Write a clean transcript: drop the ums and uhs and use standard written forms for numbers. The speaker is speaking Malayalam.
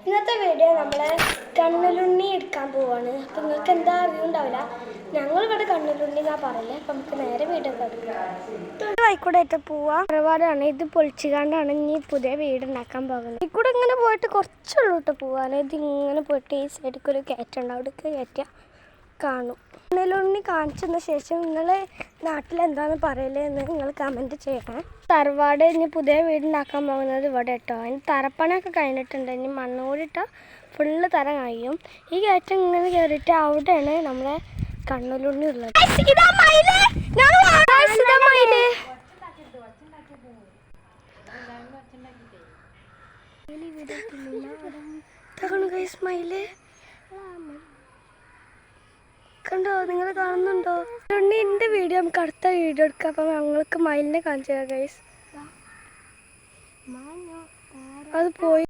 ഇന്നത്തെ വീഡിയോ നമ്മൾ കണ്ണലുണ്ണി എടുക്കാൻ പോവാണ്. അപ്പം നിങ്ങൾക്ക് എന്താ അറിയുണ്ടാവില്ല, ഞങ്ങളിവിടെ കണ്ണലുണ്ണി എന്നാ പറയല്ലേ. അപ്പം നമുക്ക് നേരെ വീഡിയോ എടുക്കാം. വൈക്കൂടായിട്ട് പോവാ ഒരുപാടാണ്. ഇത് പൊളിച്ചുകാണ്ടാണ് ഇനി പുതിയ വീട് ഉണ്ടാക്കാൻ പോകുന്നത്. ഇക്കൂടെ ഇങ്ങനെ പോയിട്ട് കുറച്ചുള്ളൂട്ട് പോവാണ്. ഇത് ഇങ്ങനെ പോയിട്ട് ഈ സൈഡിൽ ഒരു കയറ്റുണ്ട്, അവിടേക്ക് കയറ്റിയാൽ കാണും. കണ്ണലുണ്ണി കാണിച്ചതിന് ശേഷം നിങ്ങൾ നാട്ടിൽ എന്താണെന്ന് പറയലെന്ന് നിങ്ങൾ കമൻറ്റ് ചെയ്യണം. തറവാട് ഇനി പുതിയ വീടുണ്ടാക്കാൻ പോകുന്നത് ഇവിടെ കേട്ടോ. അതിന് തറപ്പണയൊക്കെ കഴിഞ്ഞിട്ടുണ്ട്. ഇനി മണ്ണൂടിട്ടാൽ ഫുള്ള് തറ കഴിയും. ഈ കയറ്റം ഇങ്ങനെ കയറിയിട്ട് അവിടെയാണ് നമ്മളെ കണ്ണലുണ്ണി ഉള്ളത്. കണ്ടോ, നിങ്ങൾ കാണുന്നുണ്ടോ? ഉണ്ണിൻ്റെ വീഡിയോ നമുക്ക് അടുത്ത വീഡിയോ എടുക്കാം. അപ്പം ഞങ്ങൾക്ക് മയിലിനെ കാണിച്ചു തരാം ഗൈസ്. അത് പോയി.